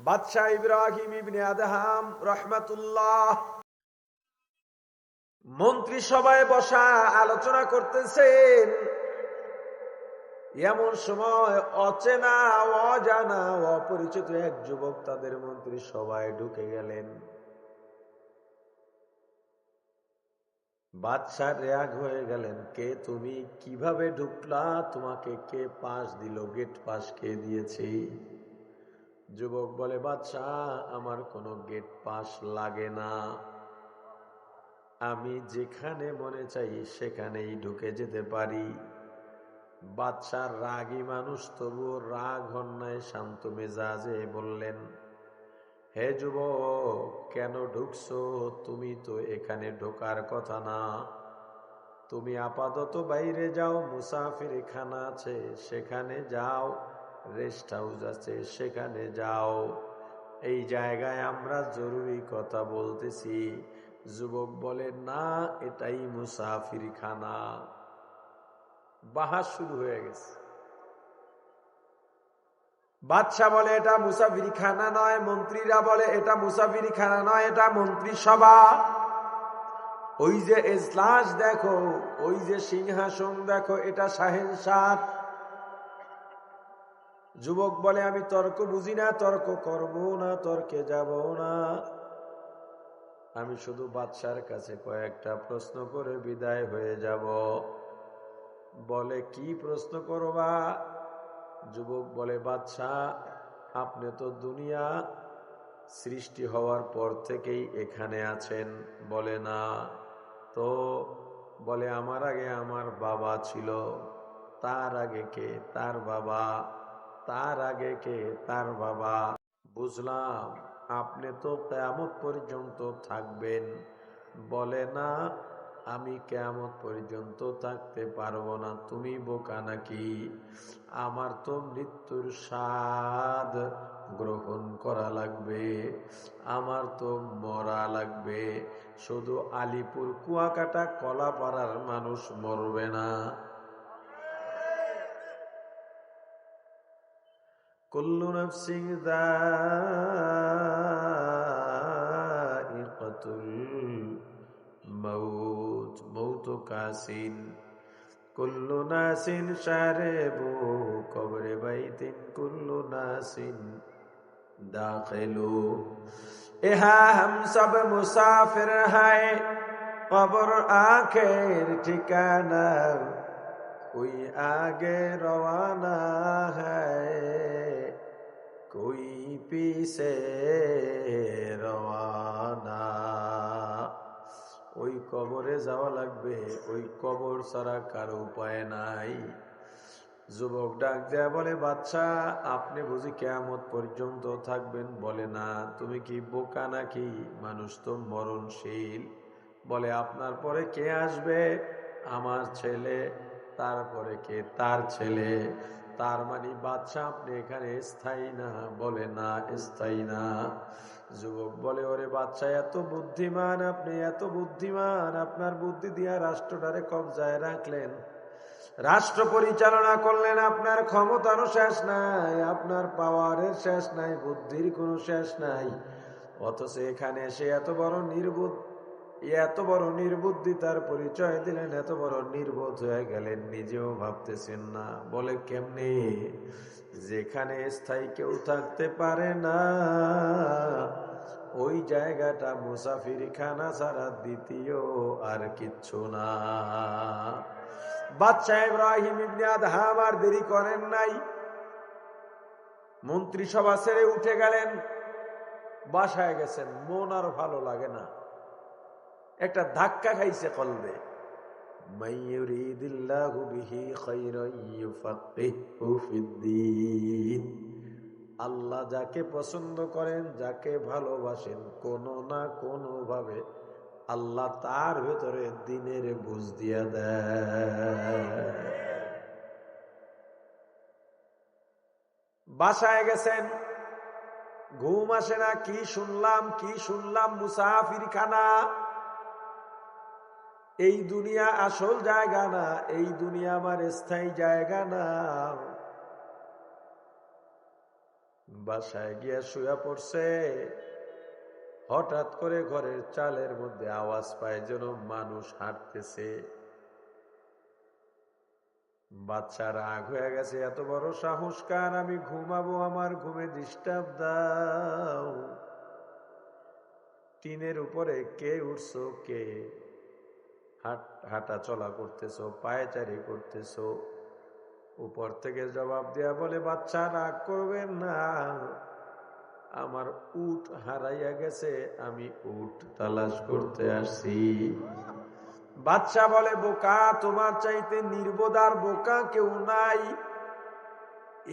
বাদশাহ ইব্রাহিম ইবনে আদহাম রহমাতুল্লাহ মন্ত্রিসভায় বসা আলোচনা করতেছেন। এমন সময় অচেনা অজানা অপরিচিত এক যুবক তাদের মন্ত্রিসভায় ঢুকে গেলেন। বাদশাহ রেয়াগ হয়ে গেলেন, কে তুমি, কিভাবে ঢুকলা, তোমাকে কে পাস দিল, গেট পাস কে দিয়েছে? যুবক বলে, বাদশাহ আমার কোনো গেট পাস লাগে না, আমি যেখানে মনে চাই সেখানেই ঢুকে যেতে পারি। বাদশাহ রাগী মানুষ, তবুও রাগ হন্যায় শান্ত মেজাজে বললেন, হে যুবক, কেন ঢুকছো? তুমি তো এখানে ঢোকার কথা না। তুমি আপাতত বাইরে যাও, মুসাফির খানা আছে সেখানে যাও, রেস্ট হাউস আছে সেখানে যাও, এই জায়গায় আমরা জরুরি কথা বলতেছি। যুবক বলে, না, এটাই মুসাফির খানা। বাহাস শুরু হয়ে গেছে। বাদশাহ বলে, এটা মুসাফির খানা নয়। মন্ত্রীরা বলে, এটা মুসাফির খানা নয়, এটা মন্ত্রিসভা। ওই যে এজলাস দেখো, ওই যে সিংহাসন দেখো, এটা শাহেনশাহ। যুবক বলে, আমি তর্ক বুঝি না, তর্ক করবো না, তর্কে যাব না, আমি শুধু বাদশার কাছে কয়েকটা প্রশ্ন করে বিদায় হয়ে যাব। বলে, কি প্রশ্ন করবা? যুবক বলে, বাদশাহ আপনি তো দুনিয়া সৃষ্টি হওয়ার পর থেকেই এখানে আছেন। বলে, না তো? বলে, আমার আগে আমার বাবা ছিল, তার আগে কে? তার বাবা, তার আগে কে? তার বাবা। বুঝলাম, আপনি তো কিয়ামত পর্যন্ত থাকবেন। বলে, না, আমি কিয়ামত পর্যন্ত থাকতে পারবো না। তুমি বোকা নাকি? আমার তো মৃত্যুর স্বাদ গ্রহণ করা লাগবে, আমার তো মরা লাগবে। শুধু আলিপুর কুয়াকাটা কলাপাড়ার মানুষ মরবে না। কুল্লু নাফসিন যায়িকাতুল মাউত, মৌত কাসিন, কুল্লু নাসিন শারিবু কবরে বাইতিন, কুল্লু নাসিন दाखिलू। यहाँ हम सब मुसाफिर हैं, कब्र आखिर ठिकाना, कोई आगे रवाना है, कोई पीछे रवाना। ওই কবরে যাওয়া লাগবে, ওই কবর ছাড়া কারো উপায় নাই। যুবক ডাক দেয়া বলে, বাদশাহ আপনি বুঝি কিয়ামত পর্যন্ত থাকবেন? বলে, না। তুমি কি বোকা নাকি? মানুষ তো মরণশীল। বলে, আপনার পরে কে আসবে? আমার ছেলে। তারপরে কে? তার ছেলে। তার মানে বাদশাহ আপনি এখানে স্থায়ী না? বলে, না, স্থায়ী না। যুবক বলে, ওরে বাদশাহ এত বুদ্ধিমান, আপনি এত বুদ্ধিমান, আপনার বুদ্ধি দিয়া রাষ্ট্রটারে কবজায় রাখলেন, রাষ্ট্র পরিচালনা করলেন, আপনার ক্ষমতারও শেষ নাই, আপনার পাওয়ারের শেষ নাই, বুদ্ধির কোনো শেষ নাই। অথচ এখানে এসে এত বড় নির্বুদ্ধিতার পরিচয় দিলেন, এত বড় নির্বোধ হয়ে গেলেন, নিজেও ভাবতেছেন না। বলে, কেমনে? যেখানে স্থায়ী কেউ থাকতে পারে না, ওই জায়গাটা মুসাফির খানা ছাড়া দ্বিতীয় আর কিচ্ছু না। বাদশাহ ইব্রাহিম ইবনে আদহাম আর দেরি করেন নাই, মন্ত্রিসভা ছেড়ে উঠে গেলেন, বাসায় গেছেন। মন আর ভালো লাগে না, একটা ধাক্কা খাইছে কলবে। মাইয়ুরিদিল্লাহু বিহি খায়রান ইউফাক্কিহু ফিদ্দীন। আল্লাহ যাকে পছন্দ করেন, যাকে ভালোবাসেন, কোনো না কোনো ভাবে আল্লাহ তার ভেতরে দ্বীনের বুঝ দিয়া দেয়। বাসায় গেছেন, ঘুম আসে না। কি শুনলাম, মুসাফির খানা। এই দুনিয়া আসল জায়গা না, এই দুনিয়া আমার স্থায়ী জায়গা না। বাসায় গিয়া শুয়া পড়ছে, হঠাৎ করে ঘরের চালের মধ্যে আওয়াজ পায় যেন মানুষ হাঁটতেছে। বাচ্চা রাগ হয়ে গেছে, এত বড় সাহস কার, আমি ঘুমাবো, আমার ঘুমে ডিস্টার্ব দাও। টিনের উপরে কে উঠছো, কে হাঁটা চলা করতেছো, পায়চারি করতেছো? উপর থেকে জবাব দেয়া বলে, বাচ্চা রাগ করবেন না, আমার উট হারাইয়া গেছে, আমি উট তালাশ করতে আসছি। বাচ্চা বলে, বোকা, তোমার চাইতে নির্বোধার বোকা কেউ নাই।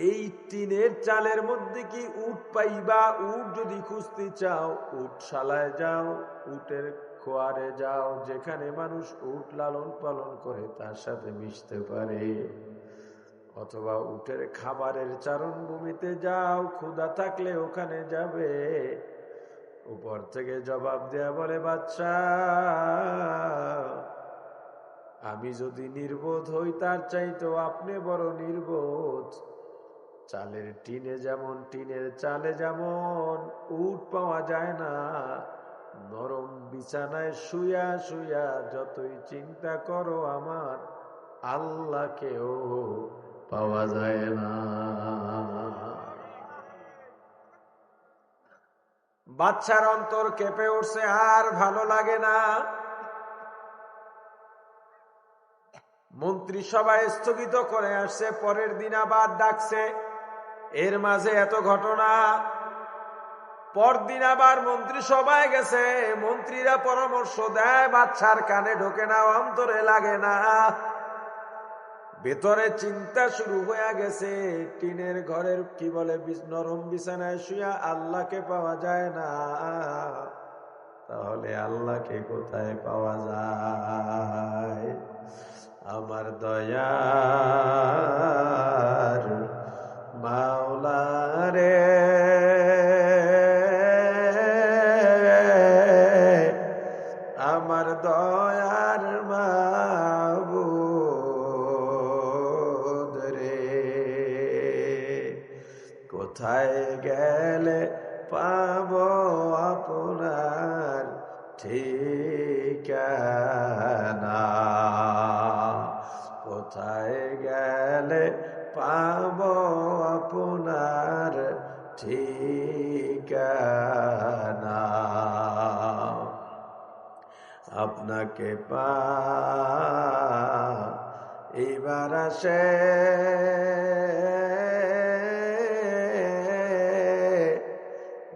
এই টিনের চালের মধ্যে কি উট পাইবা? উট যদি খুঁজতে চাও, উটশালায় যাও, উটের খোয়ারে যাও, যেখানে মানুষ উট লালন পালন করে তার সাথে মিশতে পারে। অথবা উটের খাবারের চারণভূমিতে যাও, ক্ষুধা থাকলে ওখানে যাবে। উপর থেকে জবাব দেয়া বলে, বাচ্চা, আমি যদি নির্বোধ হই, তার চাইতেও আপনি বড় নির্বোধ। চালের টিনে যেমন, টিনের চালে যেমন উট পাওয়া যায় না, নরম বিছানায় শুয়া শুয়া যতই চিন্তা করো আমার আল্লাহকেও পাওয়া যায় না। বাচ্চার অন্তর কেঁপে উঠছে, আর ভালো লাগে না। মন্ত্রী সবাই স্থগিত করে আসছে, পরের দিন আবার ডাকছে। এর মাঝে এত ঘটনা। পরদিন আবার মন্ত্রী সবাই গেছে, মন্ত্রীরা পরামর্শ দেয়, বাচ্চার কানে ঢোকে না, অন্তরে লাগে না। ভেতরে চিন্তা শুরু হয়ে গেছে, টিনের ঘরের কি বলে নরম বিছানায় শুয়া আল্লাহকে পাওয়া যায় না, তাহলে আল্লাহকে কোথায় পাওয়া যায়? আমার দয়ার মাওলা রে, আমার দয়ার মাবুদ রে, কোথায় গেলে পাবো আপনার ঠিকানা? কোথায় গেলে পাবো আপনার ঠিকানা? আপনাকে এবার আসে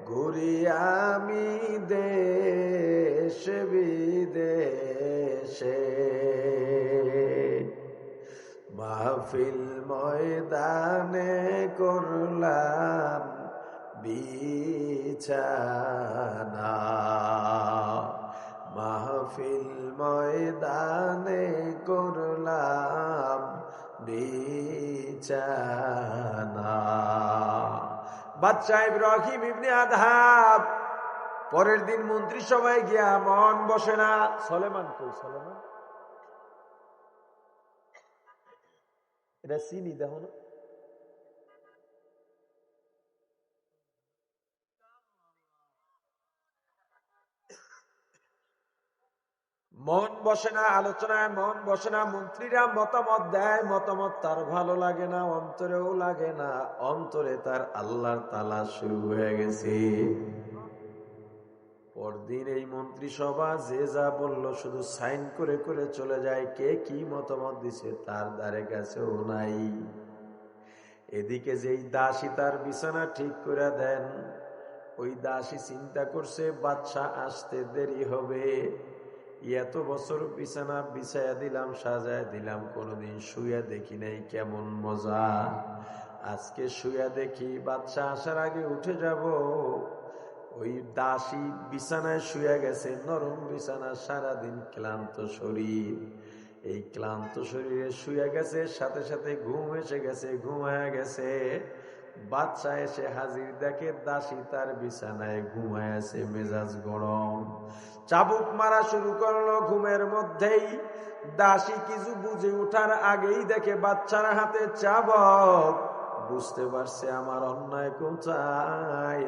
ঘুরি আমি দেশ বিদেশে, মাহফিল ময়দানে করলাম বিছানা, মাহফিল ময়দানে করলাম বিছানা। বাচ্চা ইব্রাহিম ইবনে আদহাব পরের দিন মন্ত্রী সভায় গিয়া মন বসে না। সলেমান কই? সলেমান এটা চিনি, দেখো না। মন বসে না, আলোচনায় মন বসে না। মন্ত্রীরা মতামত দেয়, মতামত তার ভালো লাগে না, অন্তরেও লাগে না। অন্তরে তার আল্লাহর তালাশ শুরু হয়ে গেছে। পরদিন এই মন্ত্রী সভা যে যা বলল শুধু সাইন করে করে চলে যায়, কে কি মতামত দিছে তার দ্বারে কাছেও নাই। এদিকে যেই দাসী তার বিছানা ঠিক করে দেন, ওই দাসী চিন্তা করছে বাদশা আসতে দেরি হবে, এত বছর বিছানা বিছায়া দিলাম, সাজায় দিলাম, কোনোদিন শুয়া দেখি নাই, কেমন মজা, আজকে শুয়া দেখি, বাদশা আসার আগে উঠে যাব। ওই দাসী বিছানায় শুয়ে গেছে, নরম বিছানা, সারাদিন ক্লান্ত শরীর, এই ক্লান্ত শরীরে শুয়ে গেছে, সাথে সাথে ঘুম এসে গেছে, ঘুমায়া গেছে। বাদশা এসে হাজির, দেখে দাসী তার বিছানায় ঘুমায় আছে, মেজাজ গরম, চাবুক মারা শুরু করলো ঘুমের মধ্যেই। দাসী কিছু বুঝে ওঠার আগেই দেখে বাচ্চার হাতে চাবুক, বুঝতে পারছে আমার অন্যায় কোথায়,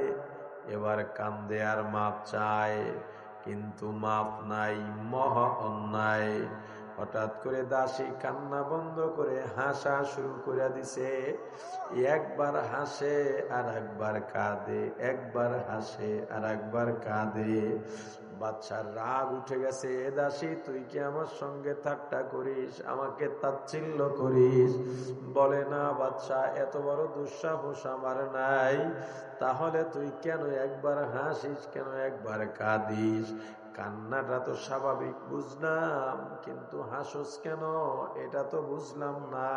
এবার কান্দে আর মাপ চায়, কিন্তু মাপ নাই, মহা অন্যায়। হঠাৎ করে দাসী কান্না বন্ধ করে হাসা শুরু করে দিছে। একবার হাসে আর একবার কাঁদে, একবার হাসে আর একবার কাঁদে। বাদশার রাগ উঠে গেছে, এ দাসী তুই কি আমার সঙ্গে ঠাট্টা করিস, আমাকে তাচ্ছিল্য করিস? বলে না বাদশা, এত বড় দুঃসাহস আমার নাই। তাহলে তুই কেন একবার হাসিস, কেন একবার কাঁদিস? কান্নাটা তো স্বাভাবিক বুঝলাম, কিন্তু হাসস কেন এটা তো বুঝলাম না।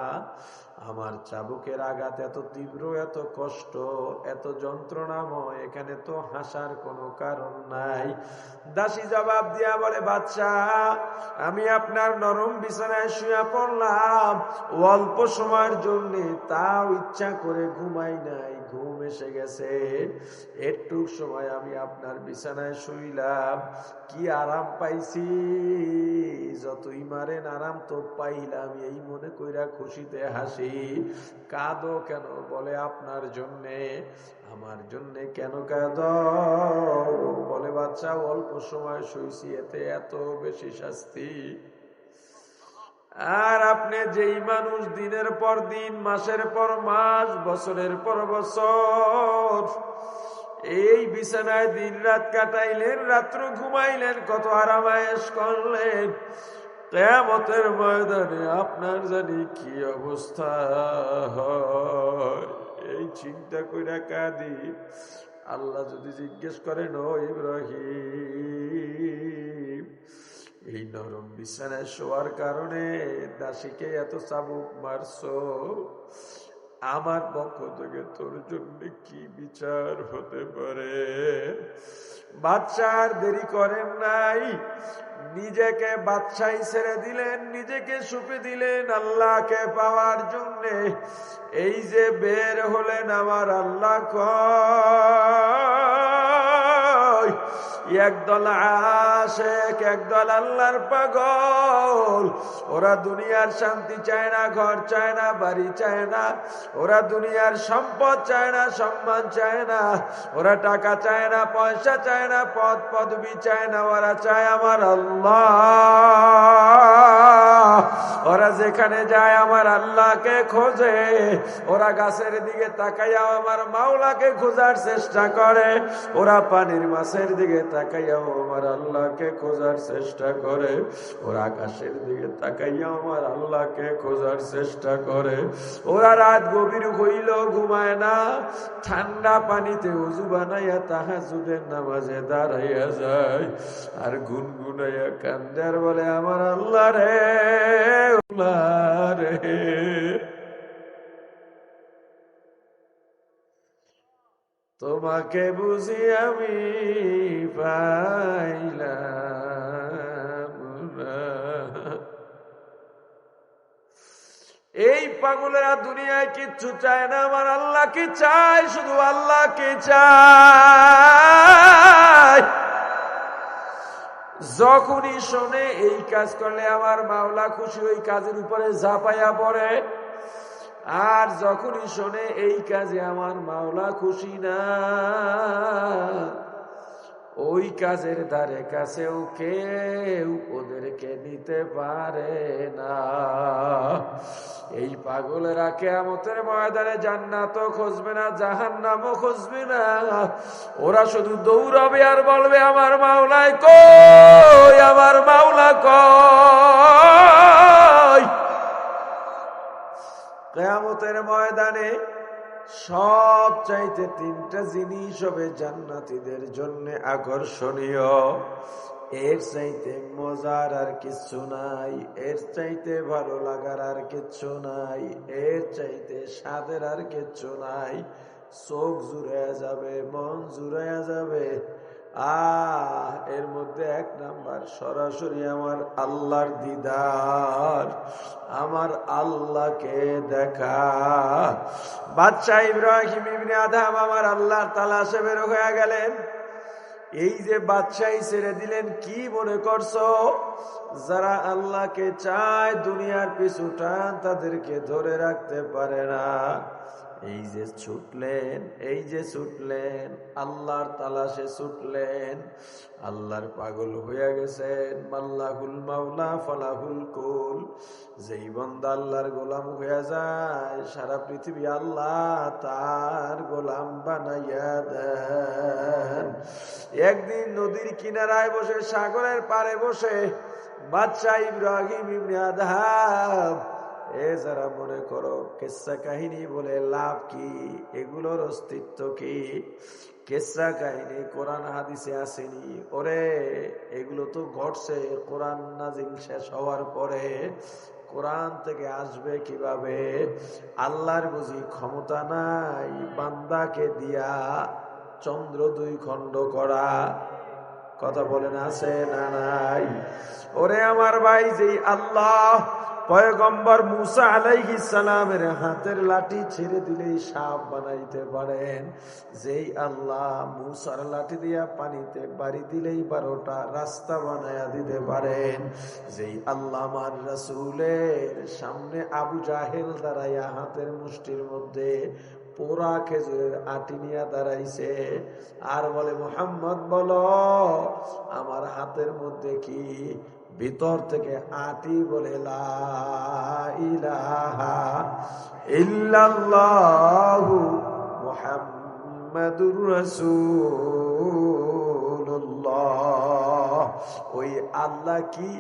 আমার চাবুকের আঘাত এত তীব্র, এত কষ্ট, এত যন্ত্রণাময়, এখানে তো হাসার কোনো কারণ নাই। দাসী জবাব দিয়া বলে, বাদশাহ আমি আপনার নরম বিছানায় শুয়ে পড়লাম অল্প সময়ের জন্য, তাও ইচ্ছা করে ঘুমাই নাই, ঘুম এসে গেছে। একটু সময় আমি আপনার বিছানায় শুইলাম, কি আরাম পাইছি, যতই মারেন আরাম তো পাইলাম, এই মনে কইরা খুশিতে হাসি। কাঁদো কেন? বলে আপনার জন্যে। আমার জন্যে কেন কাঁদো? বলে বাচ্চা অল্প সময় শুইছি, এতে এত বেশি শাস্তি? আর আপনি যেই মানুষ দিনের পর দিন, মাসের পর মাস, বছরের পর বছর এই বিছানায় দিন রাত কাটাইলেন, রাত্র ঘুমাইলেন, কত আরামায়েশ করলেন, কিয়ামতের ময়দানে আপনার জানি কি অবস্থা হয়, এই চিন্তা কইরা কাঁদি। আল্লাহ যদি জিজ্ঞেস করেন, ও ইব্রাহিম এই নরম বিছানায় শোয়ার কারণে দাসীকে এত চাবুক মারছো, আমার পক্ষ থেকে তোর জন্য কি বিচার হতে পারে? বাদশার দেরি করেন নাই, নিজেকে বাদশাই ছেড়ে দিলেন, নিজেকে সঁপে দিলেন আল্লাহকে পাওয়ার জন্য। এই যে বের হলেন, আমার আল্লাহ কয় একদল আশিক, একদল আল্লাহর পাগল, ওরা দুনিয়ার শান্তি চায় না, ঘর চায় না, বাড়ি চায় না, ওরা দুনিয়ার সম্পদ চায় না, সম্মান চায় না, ওরা টাকা চায় না, পয়সা চায় না, পদ পদবি চায় না, ওরা চায় আমার আল্লাহ। ওরা যেখানে যায় আমার আল্লাহকে খোঁজে, ওরা গাছের দিকে তাকাইয়া আমার মাওলাকে খোঁজার চেষ্টা করে, ওরা পানির মাছের দিকে তাকাইয়াও আমার আল্লাহকে খোঁজার চেষ্টা করে, ওরা আকাশের দিকে তাকাইয়াও আমার আল্লাহকে খোঁজার চেষ্টা করে। ওরা রাত গভীর হইল ঘুমায় না, ঠান্ডা পানিতে ওযু বানাইয়া তাহাজ্জুদের নামাজে দাঁড়াইয়া যায়, আর গুনগুনাইয়া কান্দে আর বলে, আমার আল্লাহ রে, আল্লাহ রে, তোমাকে বুঝি আমি পাইলাম না। এই পাগলেরা দুনিয়ায় কিচ্ছু চায় না, আমার আল্লাহকে চায়, শুধু আল্লাহকে চায়। যখনই শোনে এই কাজ করলে আমার মাওলা খুশি, ওই কাজের উপরে ঝাঁপাইয়া পড়ে। আর যখনই শোনে এই কাজে আমার মাওলা খুশি না, ওই কাজের ধারে কাছেও কেউ ওদেরকে নিতে পারে না। এই পাগলেরা কিয়ামতের ময়দানে জান্নাতও খুঁজবে না, জাহান্নামও খুঁজবে না, ওরা শুধু দৌড়াবে আর বলবে, আমার মাওলায় কই, আমার মাওলা কই। কিয়ামতের ময়দানে সব চাইতে তিনটা জিনিস হবে জান্নাতীদের জন্য আকর্ষণীয়, এর চাইতে মজার আর কিচ্ছু নাই, এর চাইতে ভালো লাগার আর কিচ্ছু নাই, এর চাইতে স্বাদের আর কিচ্ছু নাই। চোখ জুড়াইয়া যাবে, মন জুড়াইয়া যাবে। এর মধ্যে এক নাম্বার সরাসরি আমার আল্লাহর দিদার, আমার আল্লাহকে দেখা। বাদশা ইব্রাহিম ইবনে আদম আমার আল্লাহর তালাশে বের হয়ে গেলেন। এই যে বাদশাহী ছেড়ে দিলেন, কি মনে করছো? যারা আল্লাহকে চায়, দুনিয়ার পিছু টান তাদেরকে ধরে রাখতে পারে না। এই যে ছুটলেন, এই যে ছুটলেন, আল্লাহর তালাশে ছুটলেন, আল্লাহর পাগল হইয়া গেছেন। মাল্লাহুল মাওলা ফালাহুল কুল, যেই বান্দা আল্লাহর গোলাম হইয়া যায়, সারা পৃথিবী আল্লাহ তার গোলাম বানাইয়া দেন। একদিন নদীর কিনারায় বসে, সাগরের পারে বসে বাদশা ইব্রাহিম ইবনে আদহাম, যারা মনে করো কেসা কাহিনী বলে লাভ কি, এগুলোর অস্তিত্ব কি, কেসা কাহিনী কোরআন হাদিসে আসেনি, ওরে এগুলো তো ঘটছে কোরআন নাজিল শেষ হওয়ার পরে। কোরআন থেকে আসবে কিভাবে? আল্লাহর বুঝি ক্ষমতা নাই বান্দাকে দিয়া চন্দ্র 2 খণ্ড করা? কথা বলেন আছে না নাই? ওরে আমার ভাই, যেই আল্লাহ পয়গম্বর মুসা আলাইহিস সালামের হাতের লাঠি ছেড়ে দিলেই সাপ বানাইতে পারেন, যেই আল্লাহ মুসার লাঠি দিয়া পানিতে বাড়ি দিলেই 12টা রাস্তা বানায়া দিতে পারেন, যেই আল্লাহ আমার রাসূলের সামনে আবু জাহেল দাঁড়াইয়া হাতের মুষ্টির মধ্যে পোড়া খেজুরের আটি নিয়ে দাঁড়াইছে আর বলে মুহাম্মদ বলো আমার হাতের মধ্যে কি, ভিতর থেকে আটি বলে লা ইলাহা ইল্লাল্লাহু মুহাম্মাদুর রাসূলুল্লাহ। ওই আল্লাহ কি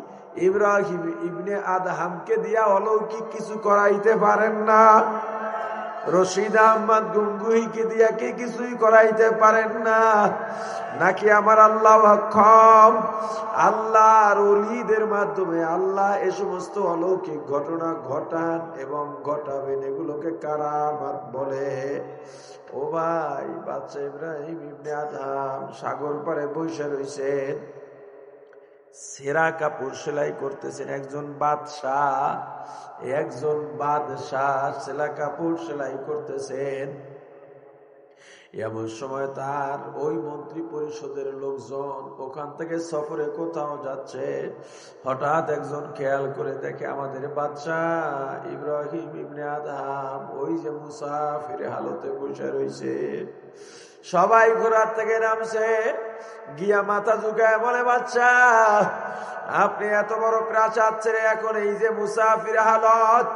ইব্রাহিম ইবনে আদহামকে দিয়া অলৌকিক কিছু করাইতে পারেন না? রশিদ আহমদ গঙ্গুইকে দিয়া কি কিছুই করাইতে পারেন না? নাকি আমার আল্লাহ অক্ষম? আল্লাহর ওলিদের মাধ্যমে আল্লাহ এ সমস্ত অলৌকিক ঘটনা ঘটান এবং ঘটাবেন, এগুলোকে কারামাত বলে। ও ভাই, বাদশা ইব্রাহিম ইবনে আদহাম সাগর পারে বসে রয়েছেন, সেরা কাপড় সেলাই করতেছেন। একজন বাদশাহ সেরা কাপড় সেলাই করতেছেন। এমন সময় তার ওই মন্ত্রী পরিষদের লোকজন ওখান থেকে সফরে কোথাও যাচ্ছে। হঠাৎ একজন খেয়াল করে দেখে আমাদের বাদশাহ ইব্রাহিম ইবনে আদহাম ওই যে মুসাফির হালতে বসে রয়েছে। সবাই ঘোড়ার থেকে নামছে, গিয়া মাথা ঝুঁকায় বলে, বাদশাহ আপনি এত বড় প্রাসাদ ছেড়ে এখন এই যে মুসাফির হালত,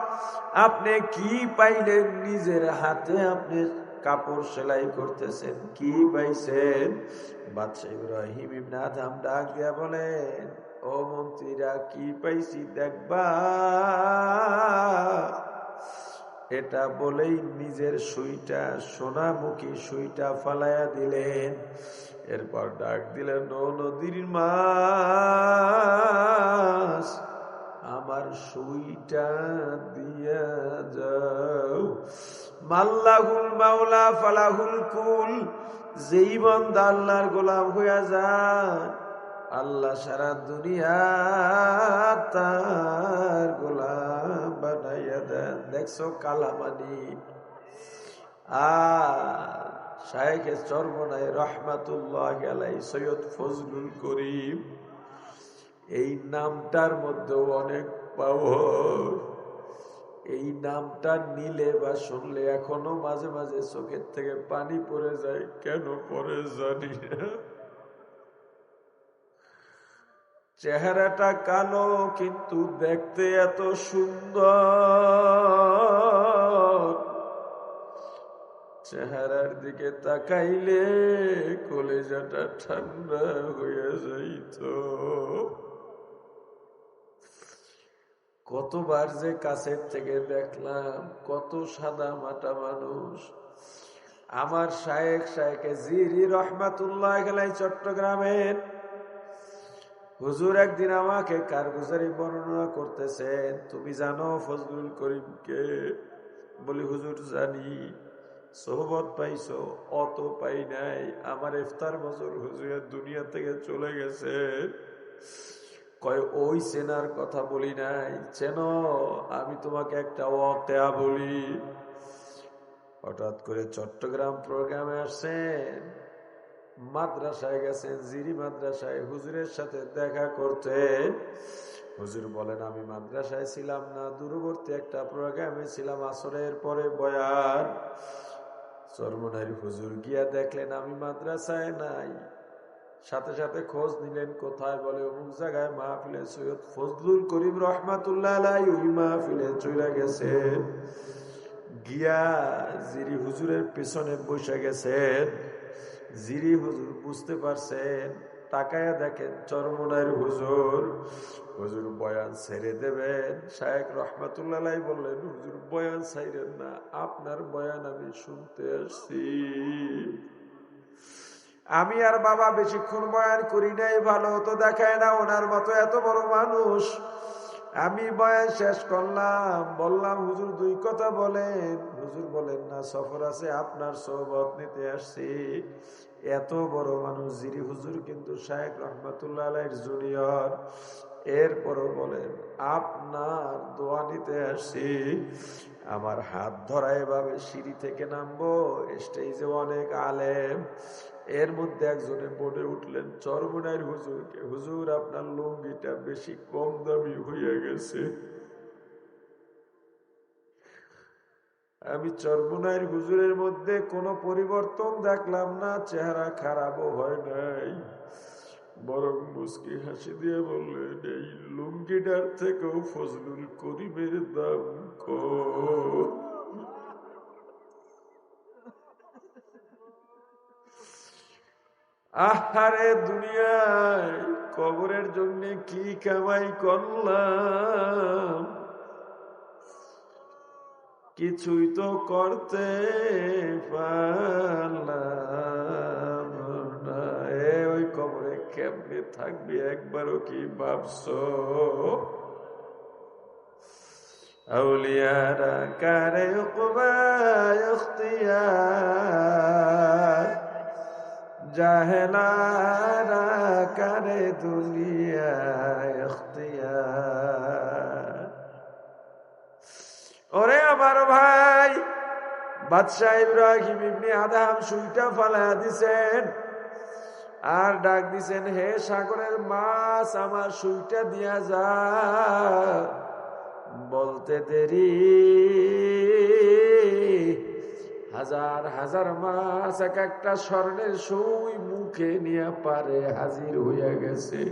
আপনি কি পাইলেন? নিজের হাতে আপনি কাপড় সেলাই করতেছেন, কি পাইছেন? বাদশা ইব্রাহিম ইবনে আদহাম ডাক দিয়া বলেন, ও মন্ত্রীরা, কি পাইছি দেখবা? এটা বলেই নিজের সুইটা, সোনামুখী সুইটা ফালাইয়া দিলেন। এরপর ডাক দিলেন, ও নদীর মাছ, আমার সুইটা দিয়া যাও। মাল্লাহুল মাওলা ফালাহুল কুল, যেই বান্দা আল্লাহর গোলাম হইয়া যায়, আল্লাহ সারা দুনিয়া তার গোলাম বানাইয়া দেন। দেখছো কালামানি। শায়েখে চরমনাই রহমাতুল্লাহ আলাইহি সৈয়দ ফজলুল করিম, এই নামটার মধ্যে অনেক পাওয়ার। এই নামটা নিলে বা শুনলে এখনো মাঝে মাঝে চোখের থেকে পানি পড়ে যায়। কেন পড়ে জানি না। চেহারাটা কালো কিন্তু দেখতে এত সুন্দর। চেহারার দিকে তাকাইলে কলেজাটা ঠান্ডা হয়ে যাইত। কতবার যে কাছের থেকে দেখলাম, কত সাদা মাটা মানুষ। আমার শায়েখে জিরি রহমাতুল্লাহ আলাইহি চট্টগ্রামের হুজুর একদিন আমাকে কারগুজারি বর্ণনা করতেছেন, তুমি জানো ফজলুল করিমকে? বলি, হুজুর জানি। সোহবত পাইছো? অত পাই নাই। আমার ইফতার বছর হুজুরের দুনিয়া থেকে চলে গেছে। কয়, ওই চেনার কথা বলি নাই, চেনো? আমি তোমাকে একটা ওয়াকিয়া বলি। হঠাৎ করে চট্টগ্রাম প্রোগ্রামে আসছেন, মাদ্রাসায় গেছেন, জিরি মাদ্রাসায় হুজুরের সাথে দেখা করতে। হুজুর বলেন, আমি মাদ্রাসায় ছিলাম না, দূরবর্তী একটা প্রোগ্রামে ছিলাম, আসরের পরে বয়ান। চরমনাইর হুজুর গিয়া দেখলেন আমি মাদ্রাসায় নাই, সাথে সাথে খোঁজ নিলেন কোথায়, বলে অমুক জায়গায় মাহফিলে সৈয়দ ফজলুল করিম রহমাতুল্লাহ আলাইহি ওই মাহফিলে চলে গেছে। গিয়া জিরি হুজুরের পেছনে বসে গেছেন। জিরি হুজুর বুঝতে পারছেন, তাকায়া দেখেন চরমনাইর হুজুর। হুজুর বয়ান ছেড়ে দেবেন। শায়েখ রহমাতুল্লাহ আলাইহি বললেন, হুজুর বয়ান ছাইরেন না, আপনার বয়ান আমি শুনতে আসছি। আমি আর বাবা বেশিক্ষণ বয়ান করি নাই, ভালো তো দেখায় না ওনার মতো এত বড় মানুষ। আমি বয়ান শেষ করলাম, বললাম হুজুর দুই কথা বলেন। হুজুর বলেন, না সফর আছে, আপনার সোহবত নিতে আসছি। এত বড় মানুষ জিরি হুজুর কিন্তু শায়েখ রহমাতুল্লাহ আলাইহির জুনিয়র। এরপরও বলেন, আপনার দোয়া নিতে আসছি। আমার হাত ধরা এভাবে সিঁড়ি থেকে নামবো, স্টেজে অনেক আলেম, এর মধ্যে একজনে বলে উঠলেন চরমনাইর হুজুরকে, হুজুর আপনার লুঙ্গিটা বেশি কম দামি হয়ে গেছে। আমি চরমনাইর হুজুরের মধ্যে কোনো পরিবর্তন দেখলাম না, চেহারা খারাপও হয় নাই, বরং মুস্কি হাসি দিয়ে বললেন, এই লুঙ্গিটার থেকেও ফজলুল করিমের দাম কম। আহারে দুনিয়ায় কবরের জন্য কি কামাই করলাম, কিছুই তো করতে পারলাম না। ওই কবরে কেমনে থাকবি একবারও কি ভাবছো? আউলিয়ারা কারে উকবায় ইখতিয়ার, জাহেলারা কারে দুনিয়ায় ইখতিয়ার। ওরে আমার ভাই, বাদশাহ ইব্রাহিম ইবনে আদম সুইটা ফালা দিছেন আর ডাক দিছেন, হে সাগরের মাছ আমার সুইটা দিয়া যা। বলতে দেরি, হাজার হাজার মাছ এক একটা স্বর্ণের সুই মুখে নিয়ে পারে হাজির হইয়া গেছে।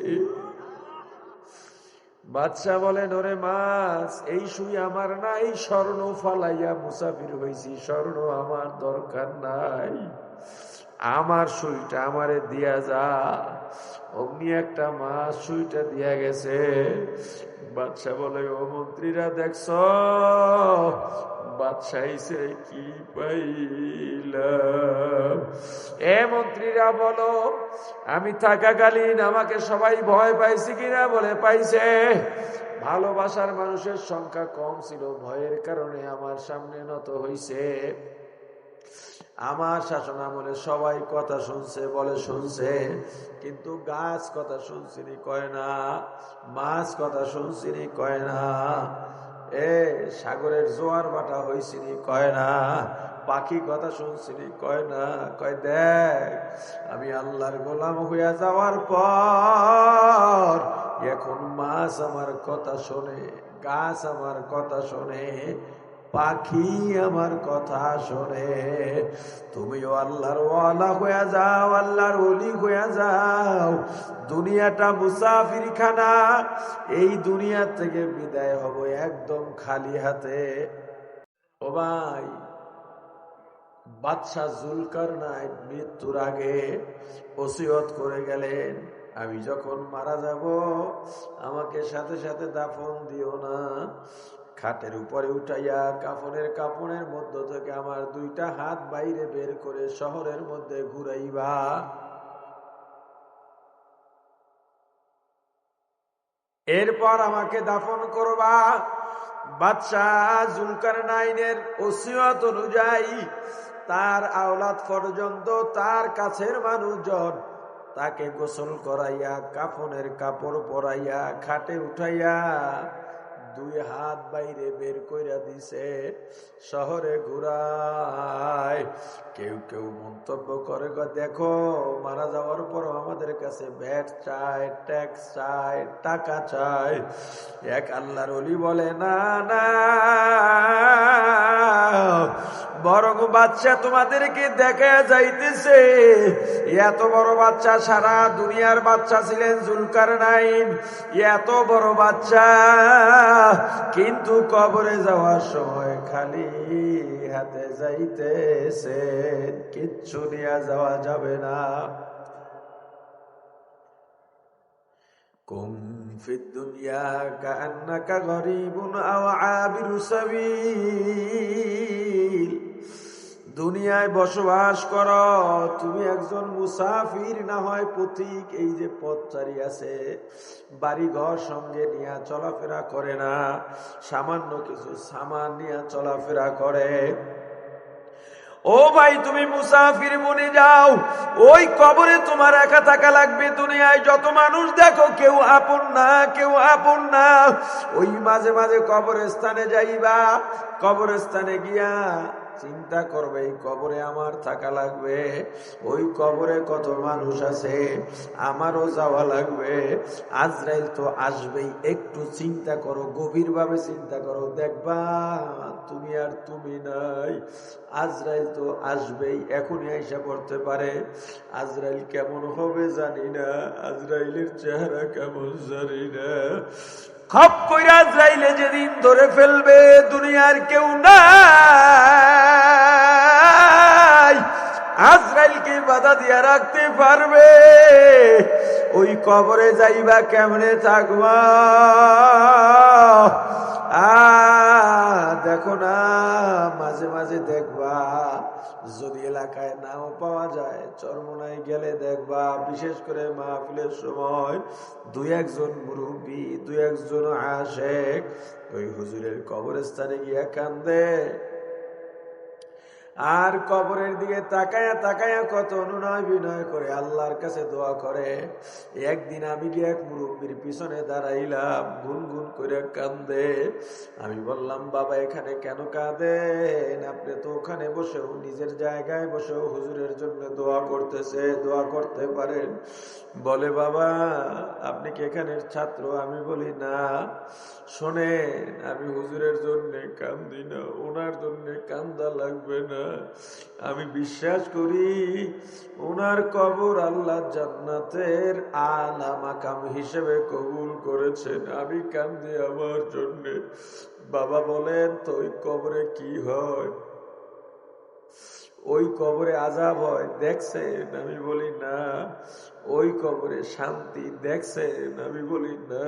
বাদশা বলেন, ওরে মাছ, এই সুই আমার নাই, স্বর্ণ ফালাইয়া মুসাফির হয়েছি, স্বর্ণ আমার দরকার নাই, আমার সুইটা আমারে দিয়া যা। অমনি একটা মাছ সুইটা দিয়া গেছে। বাদশা বলে, ও মন্ত্রীরা দেখছ বাদশাহিসে কি পাইলাম? এ মন্ত্রীরা বলো, আমি থাকাকালীন আমাকে সবাই ভয় পাইছি কিনা? বলে পাইছে। ভালোবাসার মানুষের সংখ্যা কম ছিল, ভয়ের কারণে আমার সামনে নত হইছে। আমার শাসন আমলে সবাই কথা শুনছে, বলে শুনছে, কিন্তু গাছ কথা শুনছিনি কয় না, মাছ কথা শুনছিনি কয় না, সাগরের জোয়ার বাটা হইছিনি কয় না, পাখি কথা শুনছিনি কয় না। কয় দেখ, আমি আল্লাহর গোলাম হইয়া যাওয়ার পর এখন মাছ আমার কথা শোনে, গাছ আমার কথা শোনে, পাখি আমার কথা শোনে। তুমিও আল্লাহর ওয়ালা হইয়া যাও, আল্লাহর ওলি হইয়া যাও। দুনিয়াটা মুসাফির খানা, এই দুনিয়া থেকে বিদায় হব একদম খালি হাতে। ও ভাই, বাদশাহ জুলকারনাইন মৃত্যুর আগে ওসিয়ত করে গেলেন, আমি যখন মারা যাব আমাকে সাথে সাথে দাফন দিও না, খাটের উপরে উঠাইয়া কাপড়ের মধ্য থেকে আমার দুইটা হাত বাইরে বের করে শহরের মধ্যে ঘুরাইবা। এরপর আমাকে দাফন করবা। বাদশাহ জুলকারনাইনের ওসিয়ত অনুযায়ী তার আওলাদ পর্যন্ত, তার কাছের মানুষজন তাকে গোসল করাইয়া কাফনের কাপড় পরাইয়া খাটে উঠাইয়া দুই হাত বাইরে বের কইরা দিছে, শহরে ঘুরায়। কেউ কেউ মন্তব্য করে, দেখো মারা যাওয়ার পর আমার আমাদের কাছে ভ্যাট চায়, ট্যাক্স চায়, টাকা চায়। এক আল্লাহর ওলি বলে না না, বরং বাচ্চা তোমাদেরকে দেখা যাইতেছে এত বড় বাচ্চা, সারা দুনিয়ার বাচ্চা ছিলেন জুলকারনাইন, এত বড় বাচ্চা, কিন্তু কবরে যাওয়ার সময় খালি হাতে যাইতেছে, কিচ্ছু নিয়ে যাওয়া যাবে না। কুম ফিদ দুনিয়া কাআন্নাকা গরীবুন আও আবিরু সাবিল, দুনিয়ায় বসবাস করো, তুমি একজন মুসাফির না হয় পথিক। এই যে পথচারী আছে, বাড়ি ঘর সঙ্গে নিয়ে চলাফেরা করে না, সামান্য কিছু সামান নিয়ে চলাফেরা করে। ও ভাই, তুমি মুসাফির বনে যাও, ওই কবরে তোমার একা থাকা লাগবে। দুনিয়ায় যত মানুষ দেখো, কেউ আপন না, কেউ আপন না। ওই মাঝে মাঝে কবরস্থানে যাইবা, কবরস্থানে গিয়া চিন্তা করবে এই কবরে আমার থাকা লাগবে, ওই কবরে কত মানুষ আছে, আমারও যাওয়া লাগবে। আজরাইল তো আসবেই, একটু চিন্তা করো, গভীরভাবে চিন্তা করো, দেখবা তুমি আর তুমি নাই। আজরাইল তো আসবেই, এখনই আইসা পড়তে পারে। আজরাইল কেমন হবে জানি না, আজরাইলের চেহারা কেমন জানি না। খপ করে আজরাইলে যেদিন ধরে ফেলবে, দুনিয়ার কেউ নাই, আজরাইলকে বাধা দিয়া রাখতে পারবে? ওই কবরে যাইবা কেমনে থাকবা? দেখো না, মাঝে মাঝে দেখবা, যদি এলাকায় নাও পাওয়া যায়, চরমনায় গেলে দেখবা, বিশেষ করে মাহফিলের সময় দুই একজন মুরব্বী, দুই একজন আশেক ওই হুজুরের কবরস্থানে গিয়া কান্দে, আর কবরের দিকে তাকায়া তাকায়া কত অনুনয় বিনয় করে আল্লাহর কাছে দোয়া করে। একদিন আমি গিয়ে এক মুরব্বীর পিছনে দাঁড়াইলাম, গুনগুন করে কান্দে। আমি বললাম, বাবা এখানে কেন কাঁদেন? আপনি তো ওখানে বসেও, নিজের জায়গায় বসেও হুজুরের জন্য দোয়া করতেছে, দোয়া করতে পারেন। বলে, বাবা আপনি কি এখানের ছাত্র? আমি বলি না। শোনেন, আমি হুজুরের জন্য কান্দি না, ওনার জন্য কান্দা লাগবে না। আমি বিশ্বাস করি ওনার কবর আল্লাহ জান্নাতের আলা মাকাম হিসেবে কবুল করেছেন। আমি কান্দি আমার জন্য। বাবা বলেন তো ওই কবরে কি হয়? ওই কবরে আযাব হয়, দেখছেন? আমি বলি না। ওই কবরে শান্তি দেখছেন? আমি বলি না।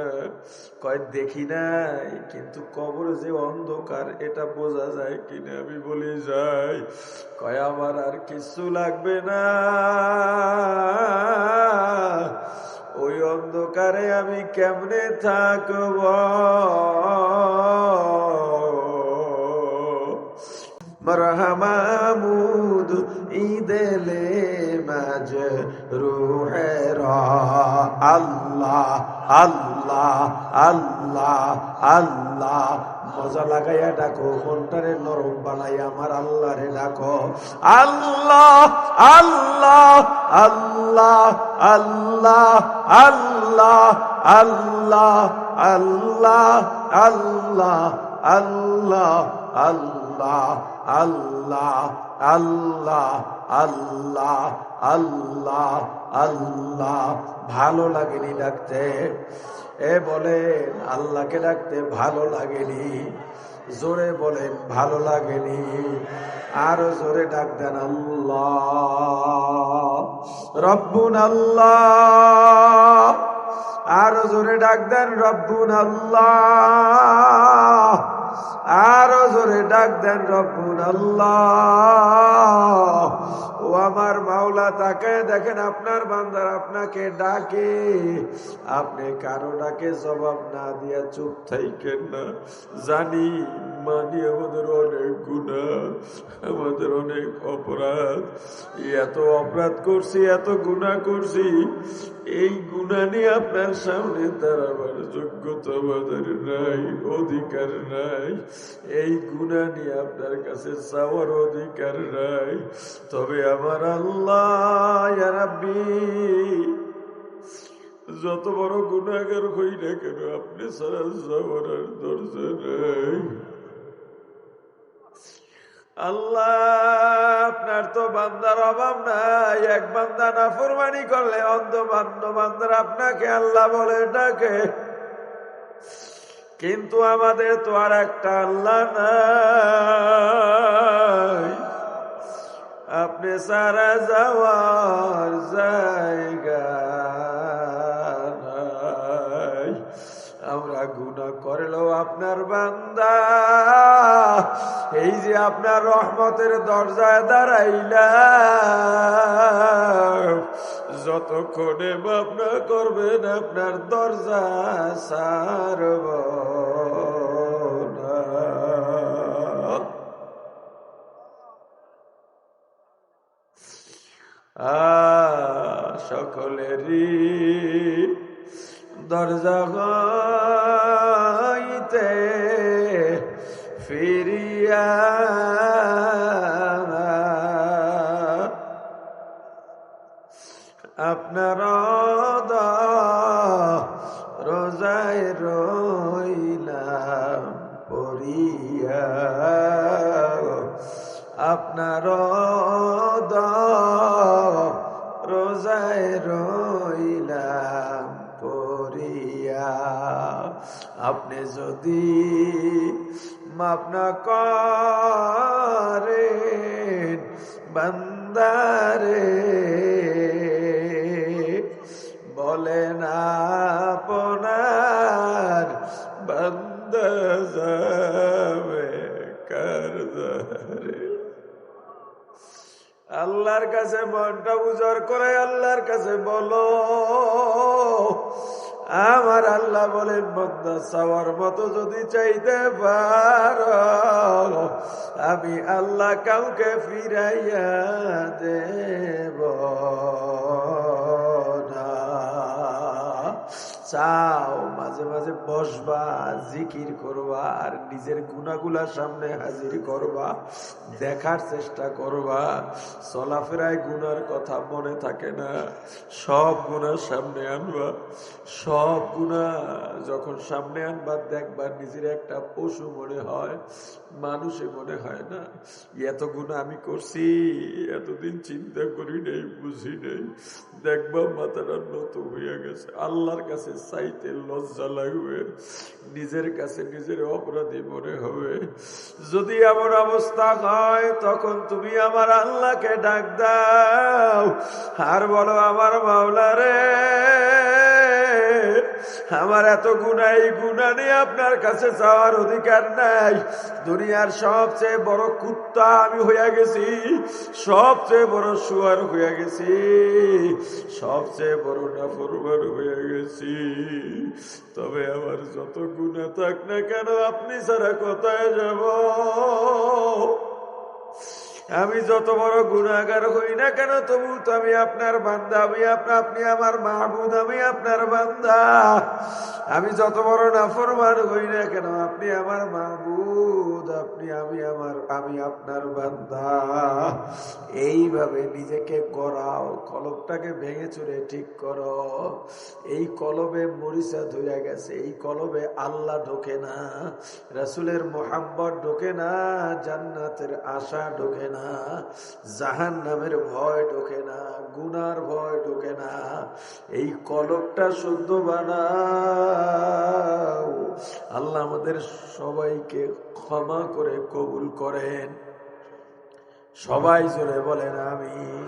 কয় দেখি নাই, কিন্তু কবরে যে অন্ধকার এটা বোঝা যায় কিনা? আমি বলি যায়। কয় আমার আর কিছু লাগবে না, ওই অন্ধকারে আমি কেমনে থাকব? মরহমামুদ ঈদেলে মাঝ রুহেরা, আল্লাহ আল্লাহ আল্লাহ আল্লাহ। মজা লাগাইয়া ডাকো, মনটারে নরম বানাই আমার আল্লাহরে ডাকো। আল্লাহ আল্লাহ আল্লাহ আল্লাহ আল্লাহ আল্লাহ আল্লাহ আল্লাহ আল্লাহ আল্লাহ আল্লাহ আল্লাহ আল্লাহ আল্লাহ আল্লাহ। ভালো লাগেনি ডাকতে? বলেন আল্লাহকে ডাকতে ভালো লাগেনি? জোরে বলেন ভালো লাগেনি? আরো জোরে ডাক দেন, আল্লাহ রব্বুন আল্লাহ। আরো জোরে ডাক দেন, রব্বুন আল্লাহ। আরো জোরে ডাক দেন, রব্বুন আল্লাহ। ও আমার মাওলা, তাকায় দেখেন আপনার বান্দার আপনাকে ডাকে, আপনি কারো ডাকে জবাব না দিয়া চুপ থাকেন না। জানি মানি আমাদের অনেক গুনাহ, আমাদের অনেক অপরাধ, এত অপরাধ করছি, এত গুনাহ করছি, এই গুনাহ নিয়ে আপনার সামনে দাঁড়াবার যোগ্যতা আমাদের নাই, অধিকার নাই। এই গুনাহ নিয়ে আপনার কাছে চাওয়ার অধিকার নাই। তবে আমার আল্লাহ, ইয়া রাব্বি, যত বড় গুনাহগার হই না কেন আপনি ছাড়া যাওয়ার আর দরজা নেই। আল্লাহ, আপনার তো বান্দার অভাব নাই। এক বান্দা নাফরমানি করলে অন্ধ বান্দার আপনাকে আল্লাহ বলে ডাকে, কিন্তু আমাদের তো আর একটা আল্লাহ নাই। আপনি সারা যাওয়ার জায়গা নাই। আমরা গুনাহ করলেও আপনার বান্দা, এই যে আপনার রহমতের দরজায় দাঁড়াইলাম, যতক্ষণে মাফ না করবেন আপনার দরজা ছাড়ব না। সকলেরই দরজা হইতে ফিরিয়া আপনার রোজায় রইলাম পড়িয়া, আপনার রোজায় রইলাম পড়িয়া। আপনি যদি মাফ না করেন বান্দারে, বলেন আপনার বান্দা যাবে কারদারে। আল্লাহর কাছে মনটা উজাড় করে আল্লাহর কাছে বলো, আমার আল্লাহ বলেন বান্দা চাওয়ার মতো যদি চাইতে পারো, আমি আল্লাহ কাউকে ফিরাইয়া দেব না। চাও মাঝে মাঝে বসবা, জিকির করবা, আর নিজের গুনাহগুলার সামনে হাজির করবা, দেখার চেষ্টা করবা। চলাফেরায় গুনার কথা মনে থাকে না, সব গুনার সামনে আনবা। সব গুনাহ যখন সামনে আনবা দেখবা নিজের একটা পশু মনে হয়, মানুষে মনে হয় না। এত গুনাহ আমি করছি, এতদিন চিন্তা করি নেই, বুঝি নেই। দেখবা মাথাটা নত হয়ে গেছে। আল্লাহর কাছে চাইতে লজ্জা লাগবে, নিজের কাছে নিজের অপরাধী মনে হবে। যদি এমন অবস্থা হয়, তখন তুমি আমার আল্লাহকে ডাক দাও আর বলো, আমার মাওলা রে, আমার এত গুনাহ, এই গুনাহ নিয়ে আপনার কাছে যাওয়ার অধিকার নাই। দুনিয়ার সবচেয়ে বড় কুত্তা আমি হইয়া গেছি, সবচেয়ে বড় শুয়ার হইয়া গেছি, সবচেয়ে বড় নাফরমান হইয়া গেছি। তবে আমার যত গুনাহ থাক না কেন, আপনি ছাড়া কোথায় যাব? আমি যত বড় গুনাহগার হই না কেন, তবু তো আমি আপনার বান্দা। আপনি আমার মাহবুদ, আমি আপনার বান্দা। আমি যত বড় নাফরমান হই না কেন, আপনি আমার মাহবুদ, আমি আপনার বান্দা। এইভাবে নিজেকে গড়াও, কলবটাকে ভেঙে চুরে ঠিক করো। এই কলবে মরিচা ধুইয়া গেছে, এই কলবে আল্লাহ ঢোকে না, রাসূলের মোহাব্বত ঢোকে না, জান্নাতের আশা ঢোকে না, জাহান্নামের ভয় ঢোকে না, গুনার ভয় ঢোকে না। এই কলবটা শুদ্ধ বানাও। আল্লাহ আমাদের সবাইকে ক্ষমা করে কবুল করেন। সবাই জোরে বলেন আমিন।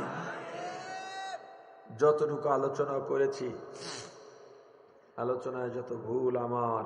যতটুকু আলোচনা করেছি, আলোচনায় যত ভুল আমার,